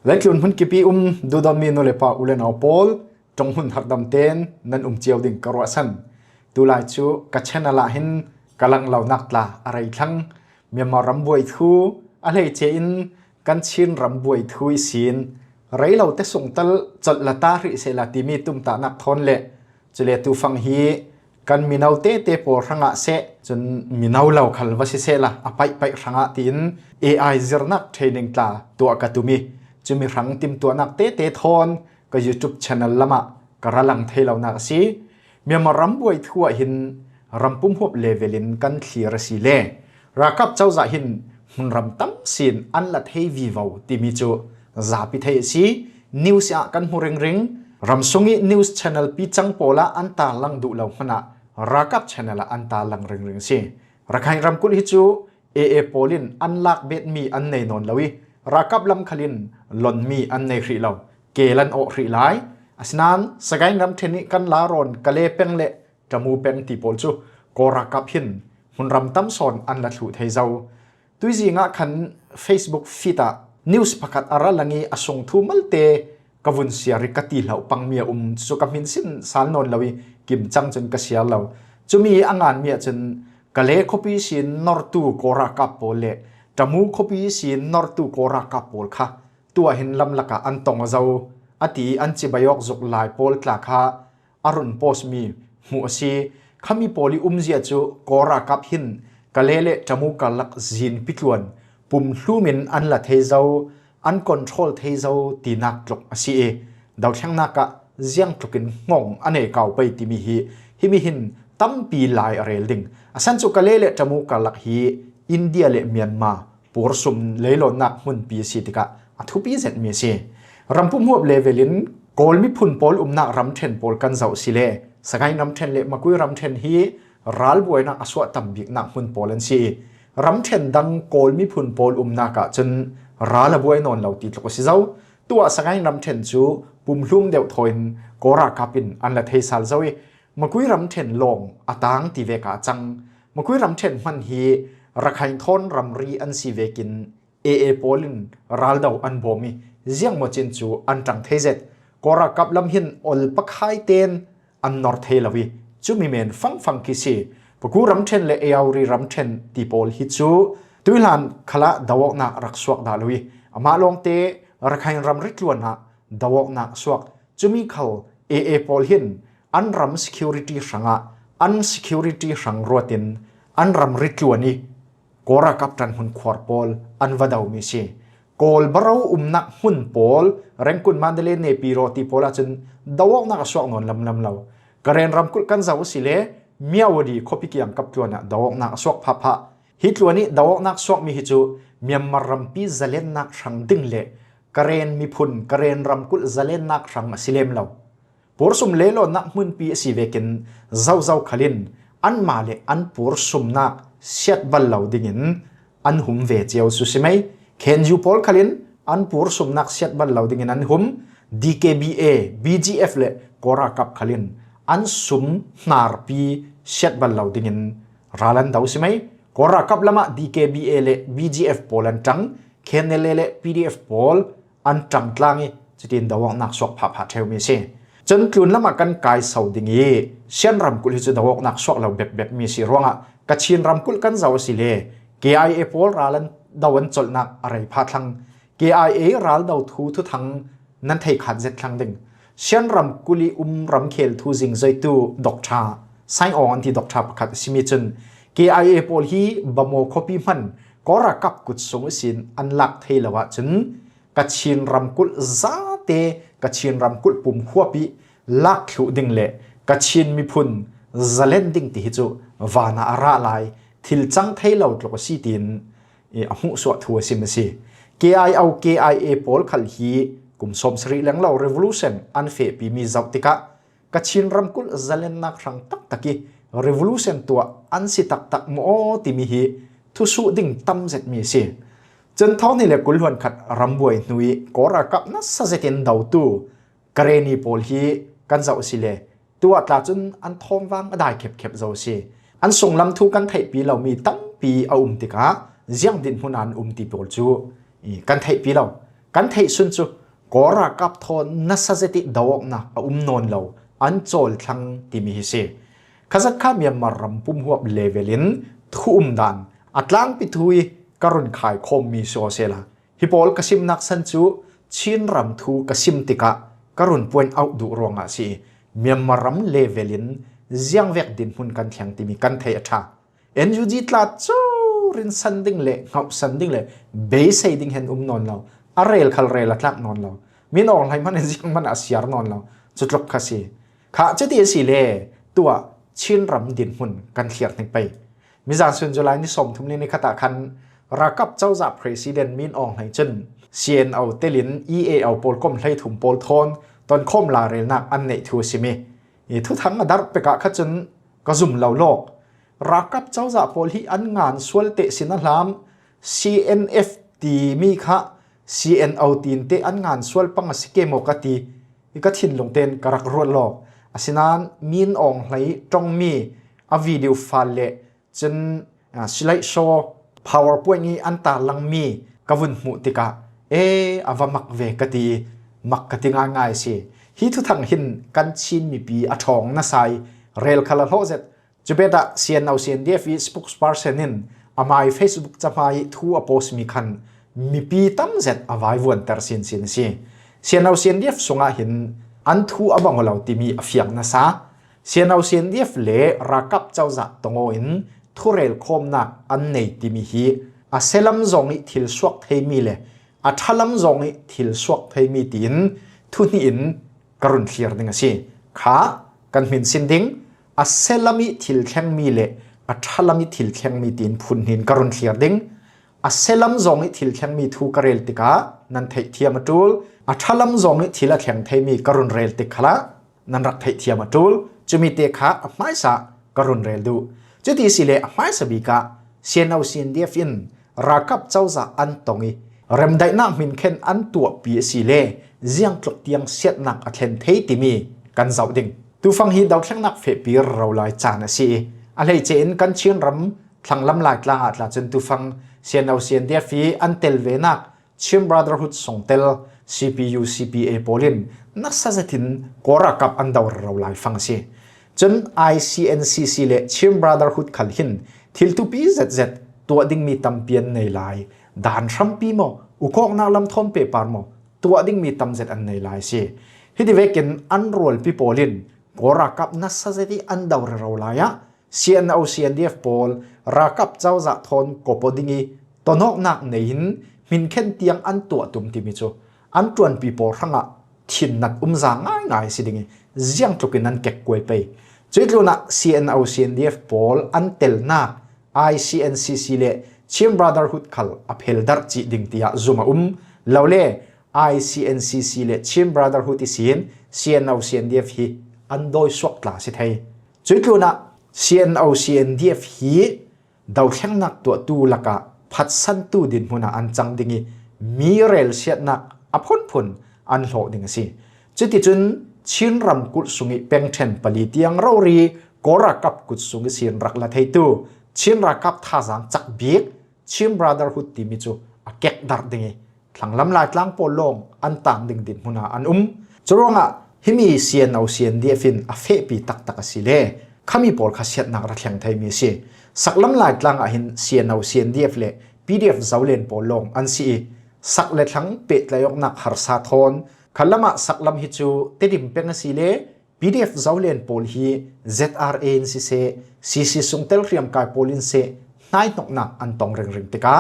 และคลุนหุ่นกิปีดูดอมีโนเลปาอุเลนเอาปอลจงหุ่นหักดำเต้นนั่นเจียวดิ่งกระวัสันตุลายชูกัจเชนละหินกำลังเหล่านักลาอะไรทั้งเมียมารำบวยทูอะไรเจอินกันชินรำบวยทูอิสินไรเราแต่ส่งตลจดละตาริเซลาติมีตุมตานักทนเละจะเลตูฟังฮีกันมีนาวเตเตปอรังอาเซจนมีนาวเหล่าขัลวาสิเซละอไปรังอาติน AI เจอนักเทรนนิ่งตาตัวกัตุมีจะมีรังติมตัวนักเตทอนก็ YouTube channel ละมะกระลังเทเหล่านักสิเมียมารำบวยทั่วหินรำปุ่มหบเลเวลินกันขีรสีเล่รักับเจ้าจะหินมันรำตั้มสินอันละเทวีวาวติมิจูซาปิเทสีนิวส์กันหูริงรำส่งนิวส์ channel ปีจังโปละอันตาลังดูเหล่าขณะรักับ channel อันตาลังริงสิรักให้รำกุลฮิจูเอโปลินอันลักเบ็ดมีอันในนนลวิรักับลำขลินหล่นมีอันในขีเหล่าเกลันโอขีไลอาสนานสกายรำเทนิกันลารอนกะเลเป็งเละจมูเป็งตีโปลจูกรักับหินหุ่นรำตั้มสอนอันละถุเทเจ้าตุยจีงะขัน Facebook ฟีตานิวส์พักอาระลังอส่งทูมัลเตกวุนเสียริกตีเหล่าปังเมียสุกมินสินสารนนลวิกิมจังจนกเสียเหล่าจะมีอ่างานเมียจนกะเลคบีสินนอร์ตูกรักับโปเลจมูคบีสินนอร์ตูกรักับโปลค่ะตัวเห็นลำลักอันตองเจ้าอติอันจิบายอกจุกลายโปลตลาค่ะอรุณโพสมีหัวซีขมีโปลิเจียจูกรักับหินกะเลเลจมูกะลักจินพิจวนปุ่มลูมินอันละเทเจ้าอันคอนโทรลเทเจ้าตีนักจกซีเอดาวช่างนักะเจียงจุกินงงอันเอเก่าไปติมีฮิมีหินตั้มปีลายเรลดิงอสันจุกะเลเลจมูกะลักฮีอินเดียเลเมียนมาปูรสุมเลโลนักมุนปีสิติกะอทุปีเซตมีเซรำพุ่มหัวเลเวลินโกลมิพุนโปลนักรำเทนโปลกันเจ้าสิเลสกายรำเทนเลมากุยรำเทนฮีรัลบวยนักอสวะตัมบิกนักมุนโปลันซีรำเทนดังโกลมิพุนโปลนักจนรัลบวยนอนเหล่าติดลกสิเจ้าตัวสกายรำเทนจูปุ่มลุ่มเดียวทอยนโกราคาปินอันละเทสัลเจ้ามากุยรำเทนลงอตางติเวกาจังมาคุยรำเทนมันฮีรักให้ทนรำรีอันสีเวกินเอโปลินรัลดาวอันบอมีเจียงโมจินจูอันจังเทเซตกรักับลำหินอลปักไฮเตนอันนอร์เทลวีจูมีเมนฟังกิซีปกูรำเทนเลเอลรีรำเทนตีโปลฮิจูตุยลันขละดาวนักรักสวกดาลวีอามาลงเตรักให้รำริกลวนฮะดาวนักสวกจูมีเขาเอโปลหินอันรำ security สังะอัน security สังรัวตินอันรำริกลวนีกรักับจันหุนควร์ปอลอันวดาวมิซีโกลบราวนักหุ่นปอลเร่งกุนมันเดเลเนปีโรติโพลาจนดาวนักสวกนนลำเหล่ากระเรนรำกุลกันเจ้าสิเลเมียวดีคบพิกิยังกับตัวน่ะดาวนักสวกพะฮิตลวนี้ดาวนักสวกมีฮิจูเมียมมารำปีจะเล่นนักสังดึงเละกระเรนมีพุนกระเรนรำกุลจะเล่นนักสังสิเลมเหล่าปูรสุมเลโลนักมุนปีสิเวกินเจ้าขลินอันมาเลอันปูรสุมนักเสียดบัลเหล่าดิ่งอันหุมเวเจียวสุสิไหมเคนยูพอลขลินอันปูรสุมนักเสียดบัลเหล่าดิ่งอันหุม DKBA BGF เลกรากับขลินอันสุมนาร์ปีเสียดบัลเหล่าดิ่งรัลันดาวสิไหมกรากับละมา DKBA เล BGF พอลันจังเคนเล PDF พอลอันจังตลางีจะตินดาวนักสวกพะเทวมิเซจนกลุ่นละมากันกายสาวดิ่งเช่นรำกุลจะดาวนักสวกเราแบบมีสิร้องกัจฉินรำกุลกันเจ้าสิเล KIA พอลรัลันดาวันจดนักอะไรพาทัง KIA รัลดาวทูทุทังนั่นเทขัดเจ็ดทังดิ่งเช่นรำกุลีรำเคลทูจิงใจตูดอกชาไซออนที่ดอกชาประคัดสิมิจน KIA พอลฮีบโมคบีมันก็รักกับกุศลสินอันลักเทลวะจนกัจฉินรำกุลซาเตกัจฉินรำกุลปุ่มหัวปีลักถุดิ่งเละกัจฉินมีพุนจะเล่นดิ่งที่จูวานาอาระไลทิลจังเทลาวตลกสีตินหุ่นสวดทัวซิมซี KIA พอลขัลฮีกุมสมสรีแหลงเหล่า revolution อันเฟปีมีจับติกะกัจฉินรำกุลจะเล่นนักรังตักตะกี้ revolution ตัวอันสิตักโมติมีฮีทุสุดิ่งตั้มเจ็ดมีซีจนท้องนี่แหละกุลหวนขัดรำบวยนุยกรักับนัสเซตินดาวตูกเรนีพอลฮีกันเจ้าสิเลตัวตาจนอันทอมวางได้เข็บเจ้าสิอันส่งลำทูกันไทยปีเรามีตั้งปีเอาติกะเจียงดินหุนอันติโปลจูกันไทยปีเรา kan thei sun chu kora kap thon na sajeti dawok na non lo an chol thlang ti mi hi se khazakha Myanmar ram pum huap levelin thum dan atlang pi thui karun khai khom mi so sela hipol kasim nak san chu chin ram thu kasim tika karun point out du ronga si Myanmar ram levelin ziang vek din hun kan thang ti mi kan thei atha NUG tla chu rin sanding le ngop sanding le be sei ding hen non lo arel khal rel atlak non lo min ong lai man ziang man asiar non lo chutlok khasi kha cheti si le tua chin ram din hun kan thiar ning pai miza sun julai ni som thum ni khata khan rakap chawza president min ong lai chen CNO telin EAO pol kom hlai thum pol thon ton khom la rel nak an nei thu simi i thu thang adar peka kha chun ka zum lo lok rakap chawza pol hi an ngan sualte sina hlam CNF ti mi kha CNO tin te an ngan sual pang asike mo ka ti ika thin longten karak ro lo asinan min ong hlai tong mi a video file le chen slide show powerpoint ni an ta lang mi kavun mu tika avamak ve kati mak katinga ngai si hi thu thang hin kan chin mi pi a thong na sai rel khala hozet chubeta CNO CNDF spokesperson in amai Facebook chamai thu a post mi khan mi pi tam zet avai won ter sin si CNO CNDF songa hin an thu abang lo ti mi afiang na sa CNO CNDF le rakap chawza tongo in thurel khom na an nei ti mi hi a selam zong i thil suak thei mi le a thalam zong i thil suak thei mi tin thu ni in karun clear ding si kha kan min sin ding a selami thil thleng mi le a thalami thil thleng mi tin phun hin karun clear ding a selam zong i thil thleng mi thu karel tika nan thei thiam atul a thalam zong i thila thleng thei mi karun rel tik khala nan rak thei thiam atul chumi te kha a mai sa karun rel du chuti sile a mai sa bi ka CNO CNDF in rakap chawza an tongi rem dai na min khen an tua pi sile ziang tlok tiang set nak a thlen thei ti mi kan zau ding tu fang hi daw thleng nak fe pi ro lai chan si a lei chen kan chin ram thlang lam lai tlang a tla chen tu fang CNO CNDF an tel ve nak Chim Brotherhood songtel CPU CPA polin nasazatin kora kap an daw ro lai fang si chen ICNCC le Chim Brotherhood khal hin thil tu pi zz tua ding mi tampian nei lai dan thram pi mo ukok na lam thon pe par mo tua ding mi tam zet an nei lai si hidi vekin an rol pi polin kora kap nasazeti an daw ro lai ya CNO CNDF pol rakap chawza thon kopodingi tonok nak nein min khen tiang an tua tum ti mi chu an tuan pi por hanga thin nat za ngai sidingi ziang tukin an kek koi pe chuitluna CNO CNDF pol an tel na ICNCC le Chim Brotherhood khal aphel dar chi ding tia zuma lawle ICNCC le Chim Brotherhood isin CNO CNDF hi andoi swak tla si thei chuitluna CNO CNDF hi daw thleng nak tu laka phat san tu din huna an chang dingi mi rel siat nak aphon phun an hlo ding si chuti chun chin ram kul sungi pengthen pali tiang rori kora kap kut sungi sin rak la thei tu chin ra kap tha jang chak bik Chim Brotherhood ti mi chu a kek dar dingi thanglam lai tlang polong an tang ding din huna an churonga himi CNO CNDF in a fe pi tak tak asile khami pol kha siat nak ra thleng thei mi si saklam lai tlang a hin CNO CNDF le PDF zawlen polong an si sak le thlang pe tlayok nak har sa thon khalama saklam hi chu tedim peng asile PDF zawlen pol hi ZRA si se CC sungtel riam kai polin se nai nok nak an tong ring tika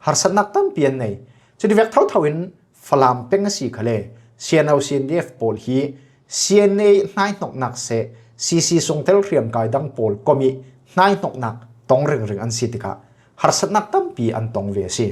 har sat nak tam pian nei chu divek thau thawin falam peng si khale CNO CNDF pol hi CNA nai nok nak se CC sungtel riam kai dang pol komi nai nok nak tong ring an si tika har sat nak tam pi an tong ve si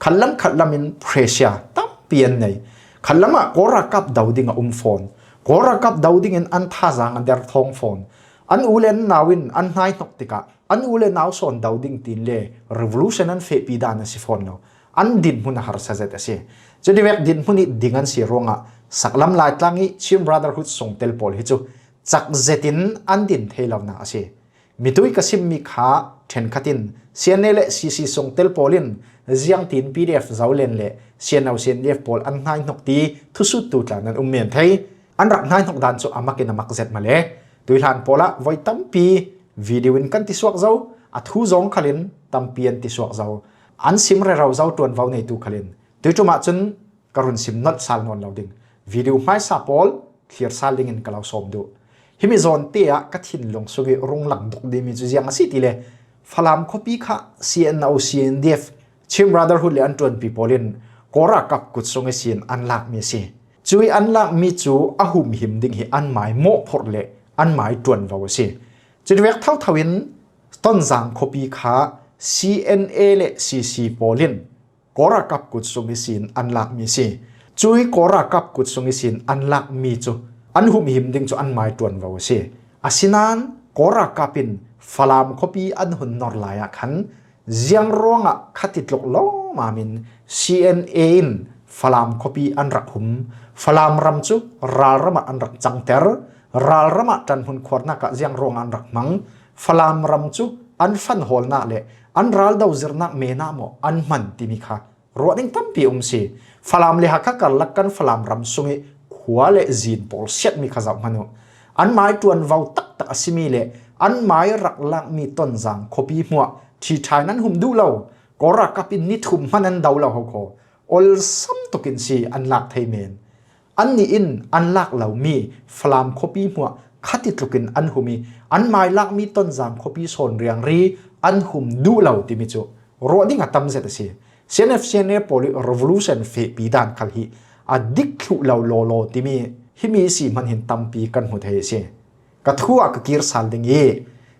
khallam in pressure tam pian nei khallama kora kap dauding phone kora kap dauding in an tha jang an der thong phone an ulen nawin an nai nok tika an ulen naw son dauding tin le revolution an fe pi dan si phone no an din mun har sa zet ase chudi vek din muni dingan si ronga saklam lai tlangi Chim Brotherhood songtel pol hi chu chak zetin an din theilawna ase mitui kasim mi kha then khatin CNL CC songtel polin ziang tin PDF zau len le sian au sian def pol an ngai nok ti thu su tu tla nan men thei an rak ngai nok dan chu amakin amak zet male tuilan pola voi tampi video in kan ti suak zau a thu zong khalin tampian ti suak zau an sim re rau zau tuan vau nei tu khalin tuituma chun karun sim not sal non loading video mai sa pol clear saling in kalau som du himi zon te a kathin long sugi rung lang dok de mi chu jiang a si ti le falam copy kha CNO CNDF chim brotherhood le an tuan people in kora kap kut songe sin an lak mi si chui an lak mi chu ahum him ding hi an mai mo phor le an mai tuan vau si chudwek thau thawin ton jang copy kha CNA le CC polin kora kap kut songe sin an lak mi si chui kora kap kut songe sin an lak mi chu an hum him ding chu an mai tuan vau si asinan kora kapin falam copy an hun nor laya khan ziang ronga khatitlok lo mamin CNA in falam copy an rakhum falam ram chu ral rama an rak changter ral rama tan hun khorna ka ziang rong an rak mang falam ram chu an fan hol na le an ral dau zirna me na mo an man timi kha roding tampi si falam le hakka kal lakkan falam ram sungi khwale zin pol set mi khazaw manu an mai tuan vau tak tak asimi le an mai rak lak mi ton jang copy muwa thi thai nan hum du lo kora kapin ni thum manan daw lo ho ko ol sam tokin si an lak thei men an ni in an lak lo mi falam copy muwa khatit lukin an humi an mai lak mi ton jang copy son riang ri an hum du lo ti mi chu roding atam zet si CNF poli revolution fe pi dan khal hi adik thu lo lo ti mi himi si man hin tampi kan hu thei si ka thua ka kir sal ding e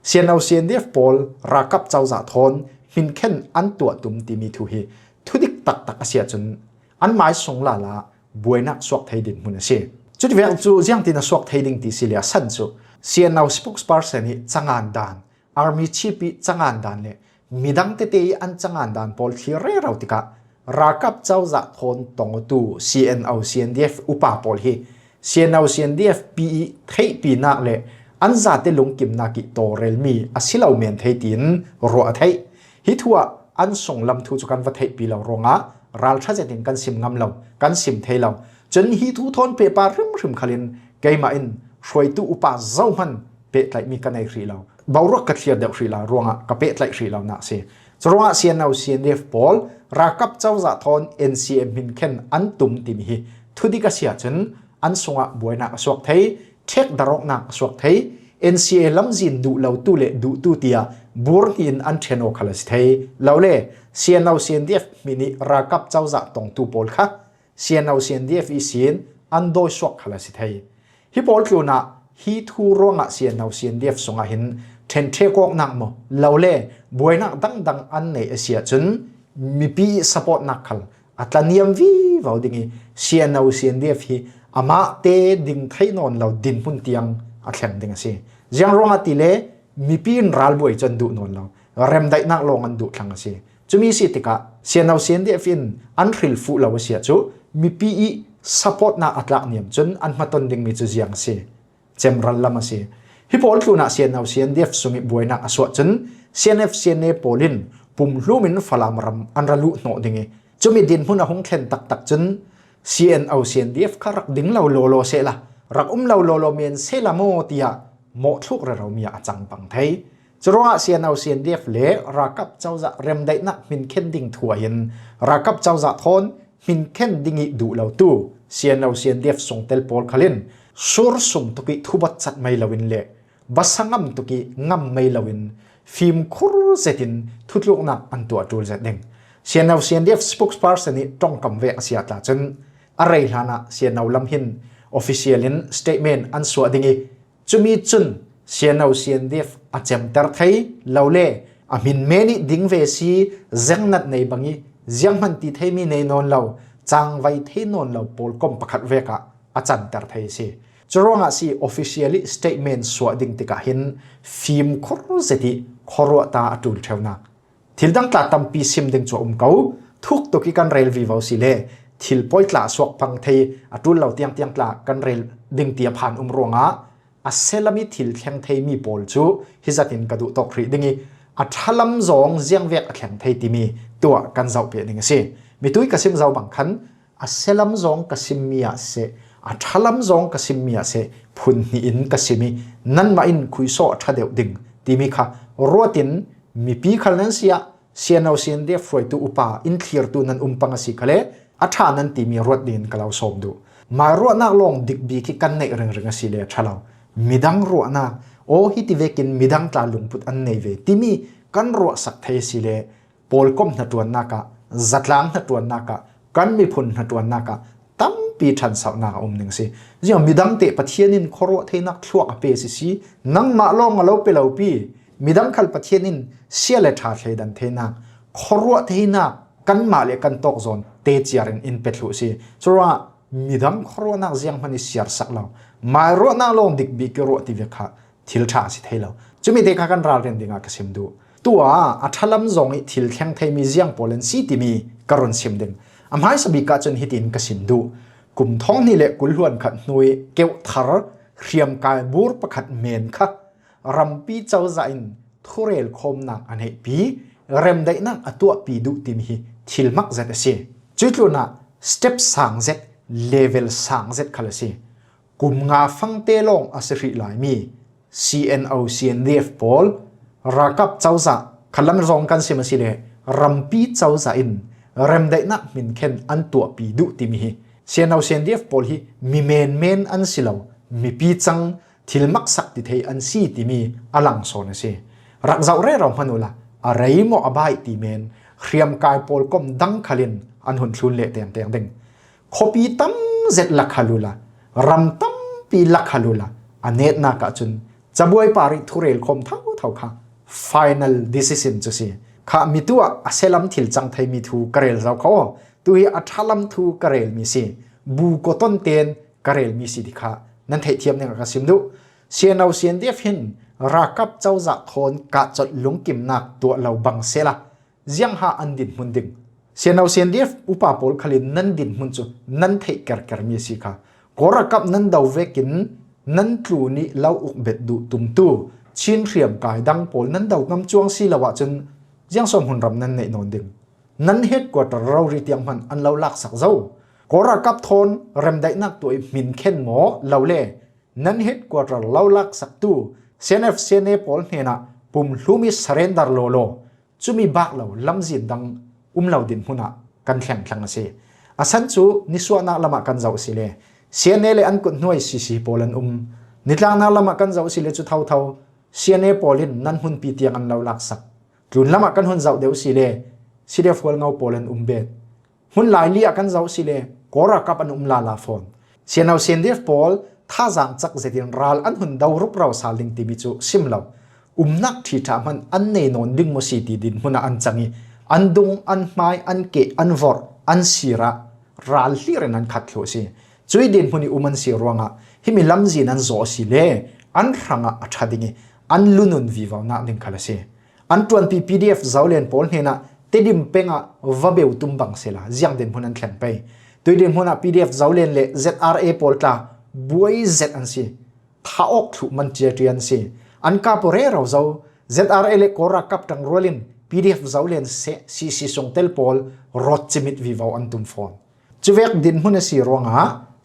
sian au sian def pol rakap chau za thon hin khen an tua tum ti mi thu hi thudik tak tak asia chun an mai song la la buainak swak thei din mun ase chut vel chu jiang tin a swak thei ding ti silia san chu sian au spokesperson hi changan dan army chief pi changan dan le midang te te an changan dan pol thire rautika rakap chau za thon tong tu CNO CNDF upa pol hi CNO CNDF PE thei pi nak le an za te lung kim na ki to rel mi asilau men thei tin ro a thei hi thua an song lam thu chu kan va thei pi lo ronga ral tha je tin kan sim ngam lo kan sim thei lo chen hi thu thon pe pa rim khalin keima in hroi tu upa zau man pe tlai mi kanai ri lo bawro ka thliar deuh ri la ronga ka pe tlai ri lo na se chronga CNO CNDF pol rakap chau za thon NCM min khen an tum ti mi hi thudi ka sia chen an songa boina aswak thei thek darok nak aswak thei NCA lamzin du lo tu le du tu tia bur hin an theno khalas thei lo le CNO CNDF mini rakap chau za tong tu pol kha CNO CNDF isin an doi swak khalas thei hi pol tluna hi thu ronga CNO CNDF songa hin then the kok nak mo lo le boina dang an nei asia chun mi pi support nak khal atlaniam vi vaudingi CNO CNDF hi ama te ding thai non lo din hun tiang a thleng ding ase jiang ronga ti le mi pin ral boi chan du non lo rem dai nak long an du thlang ase chumi si tika CNO CNDF in an thril fu lo ase chu mi pi support na atlak niam chun an maton ding mi chu jiang se chemral lama se hi pol thuna CNO CNDF sumi boina aswa chun CNF CNA polin pum hlumin falam ram an ralu no dingi chumi din hun a hong thlen tak tak chun CNO CNDF kharak ding lo lo se la rak lo men se la mo tia mo thuk ra ro mia achang pang thei chroa CNO CNDF le rakap chawza rem dai nak min khen ding thuain rakap chawza thon min khen dingi du lo tu CNO CNDF songtel pol khalin sur sum tuki thubat chat mai lawin le basangam tuki ngam mai lawin film khur zetin thutluk nak an tu atul zet ding CNO CNDF spokesperson ni tongkam ve asia ta chen arei hlana CNO lam hin official in statement an suwa dingi chumi chun CNO CNDF achem tar thai lawle amin meni ding ve si zangnat nei bangi ziangman ti thai mi nei non law chang vai thei non law pol kom pakhat veka achan tar thai si chronga si officially statement suwa ding tika hin film khor zeti khorwa ta atul thewna thildang tla tampi sim ding cho kau thuk to ki kan rail vi vau si le thil poi tla swak phang thei atul lo tiang tla kan rail ding tia phan ronga a selami thil thleng thei mi pol chu hizatin kadu tok ri dingi a thalam zong ziang vek a thleng thei ti mi ตัวกันเจ้าเปียนิงสิมีตุยกสิมเจ้าบางคันอาเซลัมจงกสิมมีอาเซอาทัลัมจงกสิมมีอาเซพุนนี่อินกสิมีนั่นมาอินคุยโซทัดเดียวดิ่งที่มีค่ะรัวตินมีปีขันนั้นเสียเสียนเอาเสียนเดียฟรวยตัวอุปาอินเคลียร์ตัวนั้นปังสิกะเลอาชานั้นที่มีรัวดินกล่าวสมดูมารัวนักลงดิกบีกิกันในเรื่องสิเลชะลาวมีดังรัวนักโอฮิติเวกินมีดังตาลุงพุทอันในเวที่มีกันรัวสักเทสิเลปอลกอมนัดตัวนักะจัดล้างนัดตัวนักะกันมีพุนนัดตัวนักะตั้มปีทันสาวนาหนึ่งสิยังมีดังเตะปะเทียนินครัวเทนักชั่วอเปสินังมาลงมาเลาเปล่าปีมีดังขัลปะเทียนินเสียเลชาเทดันเทนักครัวเทนักกันมาเลกันตกโซนเตจียรินอินเปทุสิชัวมีดังครัวนักเสียงมันเสียสักเรามารัวนักลงดิกบีกรัวที่เวกะทิลชาสิเทเราจะมีเด็กกันราวเรียนดิ่งกสิมดูตัวอัทลัมจงทิลแข็งไทยมีเสียงโปเลนซีที่มีกรณสิมดิ่งอำให้สบิกาจนฮิตินกสิมดูกุมท้องนี่แหละกุลหวนขัดนุยเกี่ยวทาร์เขียมกายบูรประคัดเมนค่ะรำปีเจ้าใจน์ทุเรลคมนักอันให้ปีเริ่มได้นักตัวปีดุติมีทิลมักเซตเสียจุดลุนะสเต็ปสังเซตเลเวลสังเซตคัลเสียกุมงาฟังเตลงอาศัยหลายมี CNO CNDF พอลรักกับเจ้าจ่าขันลันรองกันเสียมาสิเลรำปีเจ้าจ่าอินเริ่มได้นักมินเคนอันตัวปีดุติมีCNO CNDF พอลฮีมีเมนอันสิลาวมีปีจังทิลมักสักติเทอันซีติมีอลังโซนเสียรักเจ้าเร่เราพนุละอะไรโมอบายติเมนเขียมกายพอลก้มดังขลินอันหุ่นชุนเละเตียงดึงคปีตั้มเจ็ดลักขลุละรำตั้มปีลักขลุละอันเนตนากะจุนจะบวยปาริทุเรลคมเท่าค่ะ final decision จุสิข้ามีตัวอาเซลัมทิลจังไทยมีทูกระเรลเราเขาตัวอัทลัมทูกระเรลมีสิบูโกต้นเตียนกระเรลมีสิดิค่ะนั่นเทียมเนี่ยกับสิมดูเสียนเอาเสียนเดียฟินรักกับเจ้าจักโคนกะจดหลงกิมนักตัวเราบังเสละยังหาอันดินมุนดึงเสียนเอาเสียนเดียฟอุปาปอลขลินนั่นดินมุนจุนั่นเทกระมีสิค่ะกรักับนั่นดาวเวกินนั่นทลูนี้เล่าอุกเบ็ดดูตุมตู้ชินเรียมกายดังปอลนั่นดาวงำจวงสิละวะจนยังสมหุ่นรำนั่นในนนดึงนั่นเหตุกว่าเราริเตียงมันอันเราลักสักเจ้ากรักับทนเริ่มได้นักตัวมินเข็นหมอเราเล่นั่นเหตุกว่าเราลักสักตู้เซนเอฟเซเนปอลเฮนะปุ่มลูมิสเรนดาร์โลโลจุมีบักเราลำจินดังเราดินหุนะกันแข่งขันเสียอาศันจูนิสวานักละมากันเจ้าสิเลเซียนเนเลอันกุนหน่วยซีปอลันนิทางนักละมากันเจ้าสิเลจุเท่าเซียนเนปอลินนั่นหุ่นปีเตียงอันเราลักสักจุนละมากันหุ่นเจ้าเดียวสิเลฟอลเงาปอลันเบ็ดหุ่นหลายเลียกันเจ้าสิเลกอรักับอันลาฟอนเซียนเอาเซียนเดฟปอลท่าจางจักเจตินรัลอันหุ่นดาวรุปเราสาลิงติมิจูซิมเรานักที่ทำมันอันเนนอนดึงมุสีติดินหุ่นอันจังอันดุงอันไม้อันเกะอันวอร์อันสีระรัลที่เรนันขัดโลสิจุยดินหุ่นมันสีรวงอ่ะที่มีลำจีนันโจสิเลอันรังอ่ะอัดดิ่งอันลุนุนวิวานักดิ่งขลังสิอันตวนPDF เจ้าเลียนปอลเฮนะเตดิมเป็งอ่ะวะเบลตุมบังเสละเจียงดินหุ่นอันแข็งไปตัวดินหุ่นอ่ะ PDF เจ้าเลียนเล่ ZRA ปอลตาบวย Z อันสิท้าออกถูกมันเจียนสิอันกาปเรเราเจ้า ZRA เล่กอรักกับตังรัวลิน PDF เจ้าเลียนเซซีส่งเทลปอลรถจิมิดวิวาอันตุมฟอนจุเวกดินหุ่นสีรวงอ่ะ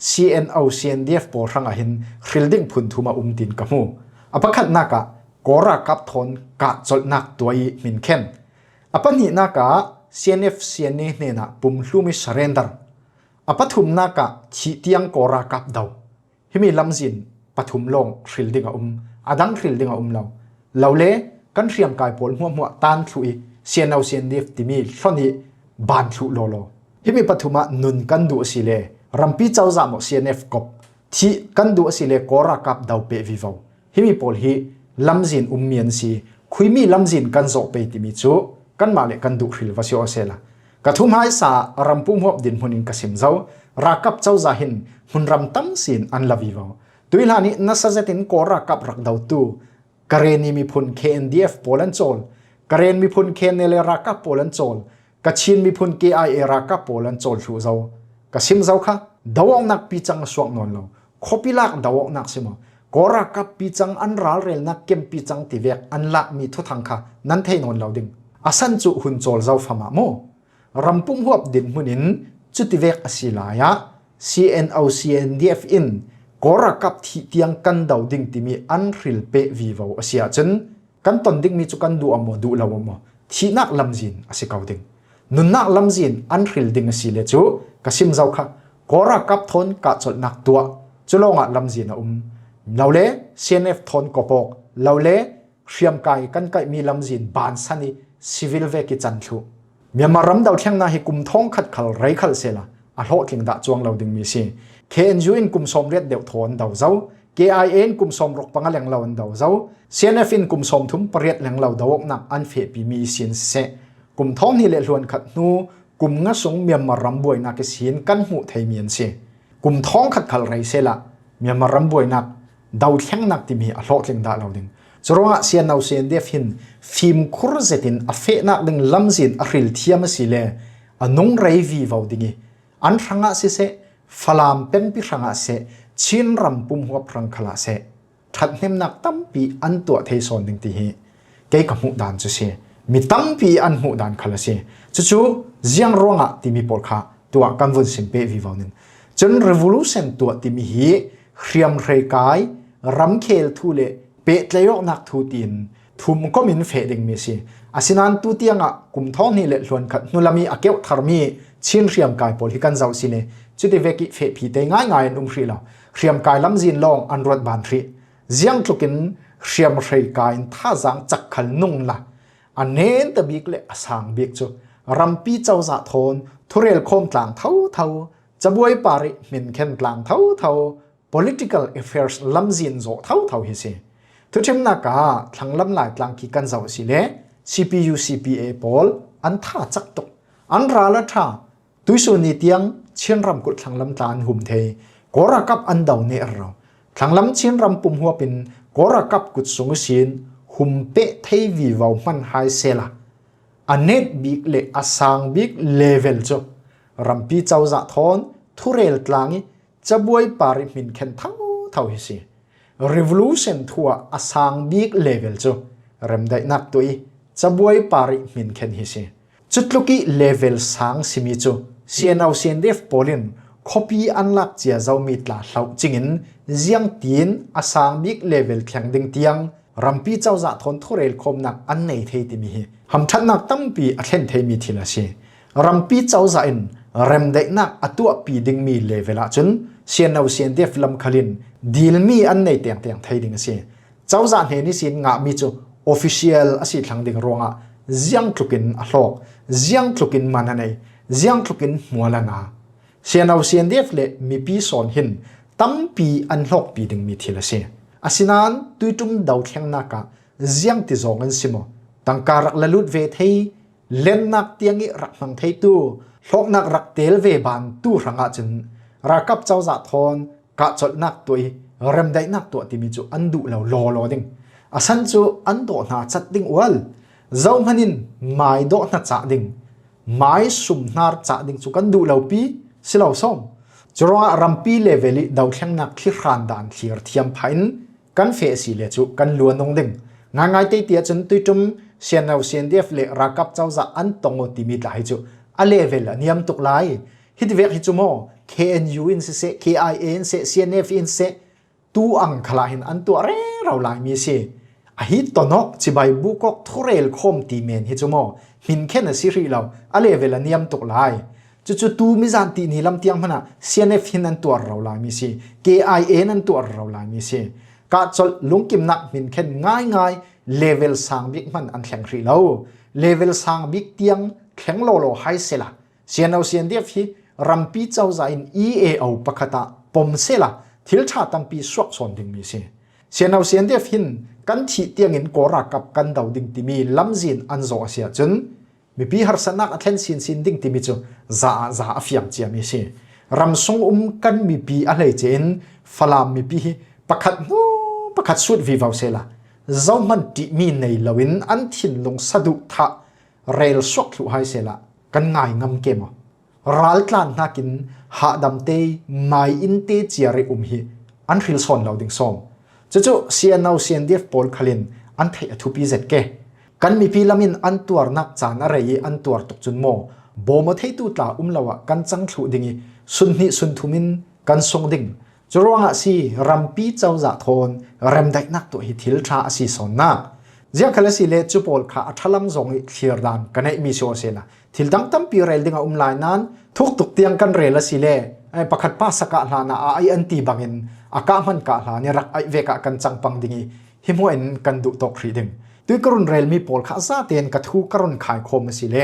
CNO CNDF ปอลรังหินคิลดิ้งพุนทุมาดินกมูอภัดนักะกอรักกับทนกะจดนักตัวอีมินเข็นอภันินักะ CNF CNA เนนะปุ่มลูมิสเรนดาร์อภัทุมนักะที่เตียงกอรักกับดาวที่มีลำจินปฐุมลงคิลดิ้งอดังคิลดิ้งเราเล่กันเรียมกายปอลหัวตันทุย CNO CNDF ที่มีช่วงนี้บานทุโลโลที่มีปฐุมนุนกันดูสิเลรัมปีเจ้าจาม CNF กบที่กันดูสิเลกอรักกับดาวเปวิวที่มีปอลฮีลำจินเมียนสีคุยมีลำจินกันโจเปติมิจูกันมาเลกันดูคิลวาซิโอเซลากระทุ่มหายสารำปุ่มหัวดินหุนินกสิมเจ้ารักกับเจ้าจาหินหุนรำตั้มสินอันลาวิวตุยลานินัสเซตินกอรักกับรักดาวตูกระเรนีมีพุน KNDF โปแลนด์โจลกระเรนมีพุน KNL รักกับโปแลนด์โจลกระชินมีพุน KIA รักกับโปแลนด์โจลชูเจ้ากสิมเจ้าค่ะดาวนักปีจังสวกนนเราขบิลักดาวนักสิมกอรักกับปีจังอันรัลเรลนักเก็มปีจังติเวกอันละมีทุทังค่ะนั้นเทนนเราดิ่ง asan chu hun chol zau fama mo rampum huap din munin chutivek asilaya CNOCNDF in kora kap thi tiang kan dau ding timi anril pe vivo asia chen kan ton ding mi chu kan du amo du law mo thi nak lamjin asikaw ding nun nak lamjin anril ding asile chu kasim zau kha kora kap thon ka chol nak tua chulonga lamjin a lawle CNF thon kopok lawle hriam kai kan kai mi lamjin ban sani civil ve ki chan thu Myanmaram dau thang na hi kum thong khat khal rai khal sela a hlo tling da chuang lo ding mi si KNU in kum som riat deu thon dau zau KIN kum som rok panga leng lawan dau zau CNF in kum som thum pariat leng law dawok nak an fe pi mi sin se kum thong ni le hluan khat nu kum nga sung Myanmaram boi na ke sin kan hu thei mian se kum thong khat khal rai sela Myanmaram boi nak dau thang nak ti mi a hlo tling da lo ding Zoronga sianaw CNDF hin film kurzetin a fe nak ding lamzin a ril thiam sile anong rai vi vaw dingi an ranga se falam pen pi ranga se chin ram pum huap rang khala se thatnem nak tampi an to thei son ding ti hi ke ka mu dan chu se mi tampi an mu dan khala se chu ziang ronga ti mi por kha tua kanvun sim pe vi vaw nin chen revolution tua ti mi hi hriam rei kai ram khel thu le pe tlayok nak thu tin thum komin fe ding mi si asinan tu tianga kum thong ni le hlon khat nulami akeu tharmi chin riam kai pol hi kan zau sine chuti veki fe phi te ngai ngai num hri la riam kai lamjin long anrot ban thri ziang thukin riam rei kai tha jang chak khal nung la anen ta bik le asang bik chu rampi chawza thon thurel khom tlang thau chabuai pari min khen tlang thau political affairs lamjin zo thau hi se Tuchim naka thanglam lai tlang ki kan zau sile CPU CPA pol an tha chak tok an rala tha tuisu ni tiang chinram kut thanglam tlan hum the kora kap an daw ne ro thanglam chinram pum huapin kora kap kut sung sin hum pe thei vi waw man hai sela anet big le asang big level cho rampi chawza thon thurel tlangi chabuai pari min khen thau hi si revolution thua asang big level cho remdai nak toi chabuai pari min khen hi se chutluki level sang simi cho CNO CNDF polin copy unlock chia zau mi tla hlau chingin ziang tin asang big level thlang ding tiang rampi chawza thon thorel khom nak an nei thei ti mi hi ham that nak tampi a thlen thei mi thila se rampi chawza in remdai nak atua pi ding mi level a chun CNO CNDF lam khalin deal mi an nei teng thei ding se chawza he ni sin nga mi chu official asi thlang ding ronga ziang thukin a hlok ziang thukin mananei ziang thukin mualanga CNO CNDF le mi pi son hin tampi an hlok pi ding mi thila se asinan tuitum dau thleng naka ziang ti zong an simo tangkarak lalut ve thei len nak tiangi rakmang thei tu hlok nak rak tel ve ban tu ranga chen rakap chawza thon ka chol nak toi remdai nak to ti mi chu andu lo ding asan chu ando na chat ding wal zau manin mai do na cha ding mai sum nar cha ding chu kan du lo pi silo som chronga rampi leveli dau thleng nak thli khan dan thlir thiam phain kan fe si le chu kan luanong ding ngai te tia chen tuitum CNO CNDF le rakap chawza an tongo ti mi lai chu a level aniam tuk lai hitvek hi chu mo KNU in se KIN se CNF in se tu ang khala hin an tu re raw lai mi se a hi tonok chibai bukok thurel khom ti men hi chu mo hin khen a siri law a level aniam tuk lai chu tu mi zan ti ni lam tiang hana CNF hin an tu raw lai mi se KIN an tu raw lai mi se ka chol lungkim nak min khen ngai level sang big man an thleng ri lo level sang big tiang thleng lo hai sela CNO CNDF hi rampi chawza in EAO pakata pom sela thil tha tampi swak son ding mi se CNO CNDF hin kan thi tiang in kora kap kan dau ding ti mi lamjin an zo sia chun mi pi har sanak athen sin ding ti mi chu za afiam chia mi se ramsung kan mi pi a hlei chen falam mi pi pakhat sut vi vaw sela zauman ti mi nei lawin an thin lung sadu tha rel swak thu hai sela kan ngai ngam kemo ral tlan nakin ha damte mai inte chiari hi an ril son loading som chu CNO CNDF pol khalin an thei athu pi zet ke กันมีพีลามินอันตัวนักจานอะไรอันตัวตกจุนโมโบมาเทตุตาลาวะกันจังทุดิงิสุนนิสุนทุมินกันทรงดิ่งจรวงสิรัมปีเจ้าจะทนรัมได้นักตัวหิทิลชาสิสอนนักเจ้าคลาสิเลจุปอลข้าอัฐลัมจงเขียร์ดานกันให้มีโชเซล่ะทิลดังตั้มปีเรลดิ่งลายนั้นทุกตุกเตียงกันเรลสิเลประคัดป้าสกัดลานาไออันตีบังอินอากามันกะลาเนี่ยรักไอเวกะกันจังปังดิ่งหิมวยกันดุตกรีดิ่งด้วยกรุนเรลมีปอลข้าซาเตียนกระทูกรุนขายคมสิเล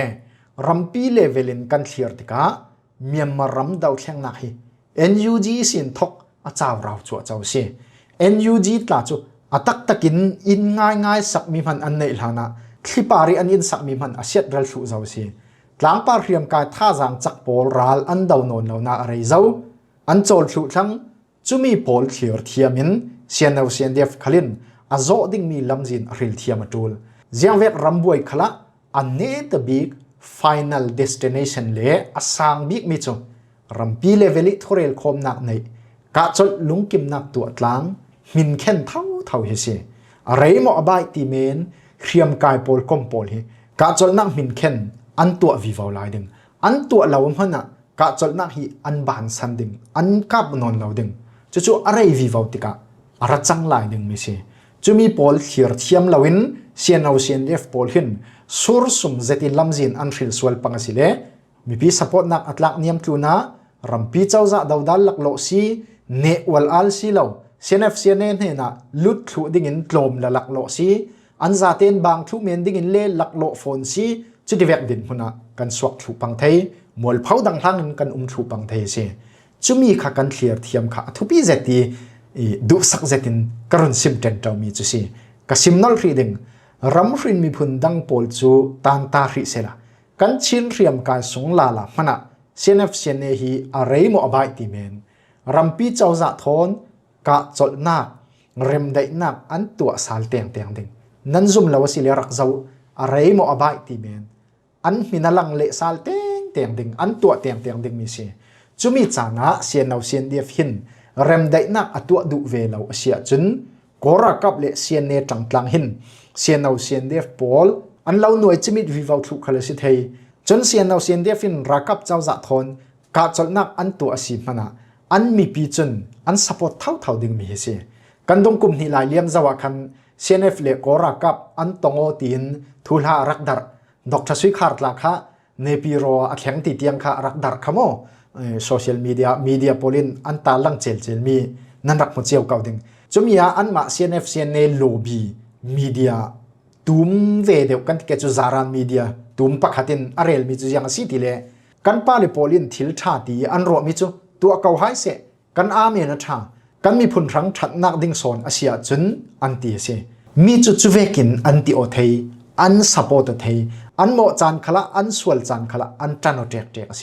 รัมปีเลเวลินกันเขียร์ติกะเมียมารัมดาวเชียงนักฮี NUG สินทกอาจารย์เราจั่วเจ้าเสีย NUG ตลาดจูอาตักตะกินอินง่ายสักมีมันอันในลานะคลิปารีอันอินสักมีมันอาเซียดรัลชูเจ้าเสียหลังปาเรียมกายท่าจางจักปอลรัลอันดาวนนเหล่านาอะไรเจ้าอันโจลชูทั้งจุมีปอลเขียร์เทียมินเซียนเอาเซียนเดียฟขลินอาโจดิ่งมีลำจินริลเทียมาจูลเจียงเวกรัมบวยขละอันเนตบิก final destination เล่อาสังบิกมิจูรัมปีเลเวลิทุเรลคมนักในกะจดลุงกิมนักตัวตลางมินเข็นเท่าเฮเซอะไรหมอใบตีเมนเขียมกายโพลกอมโพลเฮกะจดนักมินเข็นอันตัววิวาลายดึงอันตัวเหล่ามันน่ะกะจดนักฮีอันบานสันดึงอันกับนอนเหล่าดึงจู่อะไรวิวาติกะอารัจังลายดึงมิเซจู่มีโพลเขียร์เทียมเหล่าวินเซียนเอาเซียนเดฟโพลหินสุรสุมเจติลัมจินอันฟิลสวลปังสิเลมีพีสปอร์ตนักอัตลักเนียมตูนะรัมปีเจ้าจะดาวดัลลักโลซีเนวัลอัลซีเหล่าเซียนเอฟเซียนเนน่ะลุดทุดิ่งินกลมละลักโลซีอันซาเตนบางทุเมนดิ่งินเล่ลักโลฟอนซีจุดที่เวกดินพุนะกันสวกทุปังเทยมวลเผาดังทั้งกันทุปังเทยเสียจุมีขากันเคลียร์เทียมขาทุปีเจตีดูสักเจตินกรุนซิมเทนเจ้ามีจุซีกสิมนอลรีดิงรัมรินมีพุนดังโพลจูตานตาริเซล่ะกันชินเรียมกายสงลาละมันอะเซียนเอฟเซียนเนฮีอะไรโมอบายติเมนรัมปีเจ้าจะทนกะจดนักเริมได้นักอันตัวสาลเตียงดิ่งนั่นซุ่มลาวสิเลรักเจ้าอะไรโมอบายติเมนอันมินาลังเลสาลเตียงดิ่งอันตัวเตียงดิ่งมีเสียจุมีจานะเซียนเอาเซียนเดียฟินเริมได้นักอัตัวดุเวลาเสียจุนกอรักับเลเซียนเนจังกลางหินเซียนเอาเซียนเดียฟปอลอันเราหน่วยจิมิดวิวาทุกขลสิเทยจนเซียนเอาเซียนเดียฟินรักับเจ้าจะทนกะจดนักอันตัวสิมันอะอันมีปีจุนอันสปอร์ตเท่าดึงมีเสียกันดงกุมนี่ลายเลี้ยมจาวกันเซียนเอฟเลกอรักับอันตงโอตีนทุลารักดาร์ดอกทศวิคาร์ลักฮะเนปิโรอแข็งติเตียงค่ะรักดาร์ขโมโซเชียลมีเดียโพลินอันตาลังเจลมีนั่นรักมันเจียวเก่าดึงจุมีอันมาเซียนเอฟเซียนเนโลบีมีเดียตุมเวเดียวกันที่เกิดจากจารานมีเดียตุมปักหัดินอาร์เรลมีจุยังสิติเลกันปาลิโพลินทิลชาตีอันรอมิจุตัวเก่าหายเสกันอาเมนชากันมีพุนรังชัดนักดิ่งโซนอาเซียจุนอันตีเสมีจุดเวกินอันติโอเทยอันสปอร์ตเทยอันโมจานขละอันสวลจานขละอันจันโอเจกเจกเส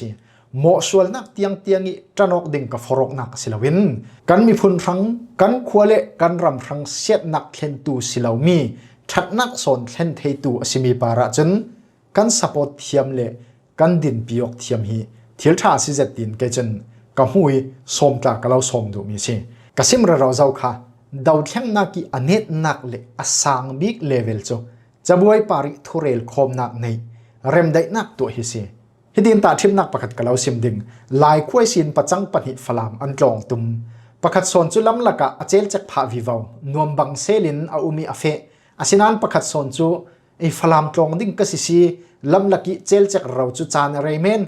โมสวลนักเตียงอีจันอกดิ่งกับฟรอกนักสิลาวินกันมีพุนรังกันขวเลกันรำรังเสียดนักเข็นตูสิลามีชัดนักโซนเข็นเทตูอสิมีปาระจุนกันสปอร์ตเทียมเลกันดินปีออกเทียมฮีเทียลชาสิเจตินเกจันกะหุยสมตากะเราสมดูมีสิกะซิมระเราเจ้าค่ะดาวเทียงนักกีอเนตนักเลอสังบิ๊กเลเวลโจจะบวยปาริทุเรลคอมนักในเร็มได้นักตัวฮิสิฮิดินตาทิมนักประคัดกะเราซิมดิงลายคุ้ยสินประจังปนิฟลามอันจองตุมประคัดโซนจุลัมละกะอเจลจักพาวิวาวนวมบังเซลินอาอุมีอเฟอาสินันประคัดโซนจูไอฟลามจองดิ่งกสิซีลำละกิเจลจักเราจูจานอะไรเมน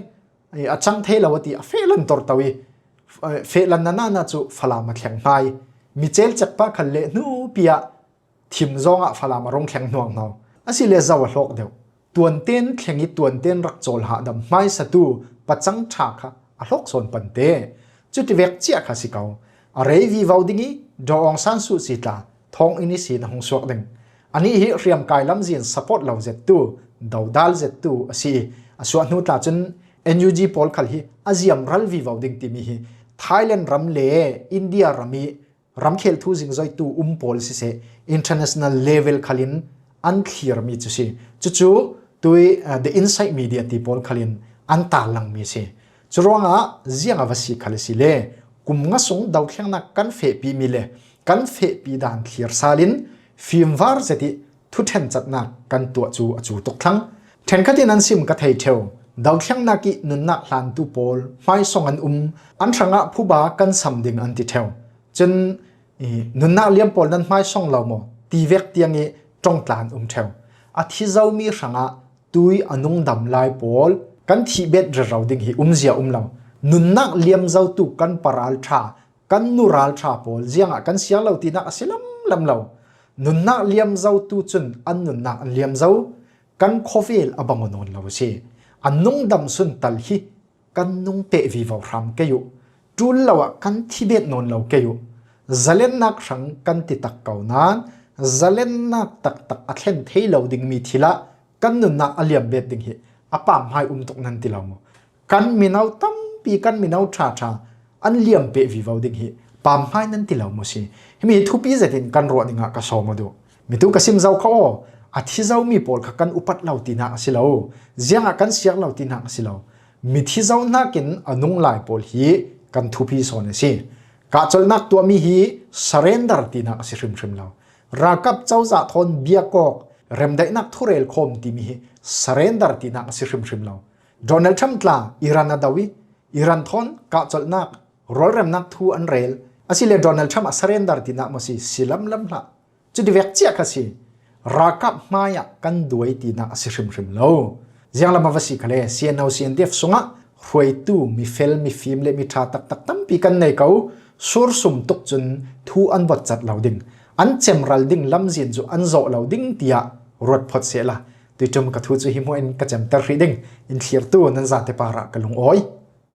ไออาจังเทลาวตีอเฟลันตอร์ตวีเฟลันนานาจูฟลามาแข็งไปมีเจลจักปะคันเลนูปียทิมซองอะฟลามารงแข็งหน่วงเนาอาศิเลซาวะโลกเดียวตัวเต้นแข็งอีตัวเต้นรักโจลหาดำไม่สตูปัจจังฉากค่ะอโลกโซนปันเตจุดที่เวกเจียค่ะสิเกาอะไรวิวาวดิ้งดองซันสุสิตาทองอินิสีนหงสวกดึงอันนี้ฮิเรียมกายลำจีนสปอร์ตเหล่าเจ็ดตัวดาวดัลเจ็ดตัวสิส่วนนู้นตาจน NUG พอลขัลฮีอาเซียมรัลวิวาวดิ้งที่มีไทยแลนด์รัมเล่อินเดียรัมมีรัมเคลทูจิงใจตัวพอลสิเซ international level ขัลินอันเคลียร์มีจุสิจู่ตัว the inside media ที่พอลขัลินอันตาลังมีสิจรวงะเจียงอวสิขัลสิเลกุมงะสงดาวเทียงนักกันเฟปีมีเลกันเฟปีดานเคลียร์ซาลินฟิล์มวาร์เจติ ทุเทนจัดนักกันตัวจูตกทั้งเทนคัตินันซิมกะไทเทวดาวเชียงนากินุนนักลานตูโปลไม่ส่งอันสังะผู้บากันสำดิงอันติเทวจนนุนนักเลี้ยงโปลนั้นไม่ส่งเราโมตีเวกเตียงจงตานเทวอาทิเจ้ามีสังะตุยอนุงดำลายโปลกันที่เบ็ดเราดิ่งหิเสียเรานุนนักเลี้ยงเจ้าตุกันปราลชากันนูราลชาโปลเจียงกันเสียเราตีนักสิลำเรานุนนักเลี้ยงเจ้าตุจนอันนุนนักเลี้ยงเจ้ากันโคเวลอบังนนเราเสียอันนุ่งดำสุนตัลฮีกันนุ่งเปะวิวรำเกยุจูลเรากันทิเบตนนเราเกยุจะเล่นนักสังกันติตักเก่านานจะเล่นนักตักอัดเล่นเทเราดิ่งมีทีละกันนุนนักอเลียมเบ็ดดิ่งฮีอปามให้ตกนันติเราโมกันมีนาวตั้มปีกันมีนาวชาอันเลียมเปะวิวดิ่งฮีปามให้นันติเราโมสิมีทุปีจะถิ่นกันรวดดิ่งกระสอบมาดูมีทุกกสิมเจ้าเขาอาทิเจ้ามีโปลกันอุปัตเหล่าตีนักสิเราเจียงกันเสียงเหล่าตีนักสิเรามิที่เจ้านักินอนุงลายโปลฮีกันทุพีโซนสิกาจลนักตัวมีฮีสเรนดาร์ตีนักสิริมเรารากับเจ้าจะทนเบียกอกเริ่มได้นักทุเรลคมตีมีฮีสเรนดาร์ตีนักสิริมเราโดนัลด์ทรัมป์ลาอิรันนาดาวิอิรันทอนกาจลนักรอลเริ่มนักทูอันเรลอาศิเลโดนัลด์ทรัมป์สเรนดาร์ตีนักมาสิลำละจุดเวกเจียกสิรากับมายกันด้วยตีนักสิริมเรายังละมาวัสิกะเลเซียนเอาเซียนเดียฟสงะรวยตู้มีเฟลมีฟิล์มเลมีชาตักตั้มปีกันในเขาสูรสุมตกจนทูอันบัดจัดเหล่าดิ่งอันเจมรัลดิ่งลำเสียนจูอันโจเหล่าดิ่งเตียรถพอดเสียละตัวจมกระทูจูหิมวยกระจำตรีดิ่งอินเทียร์ตู้นั้นจะเตปาระกันลงอ้อย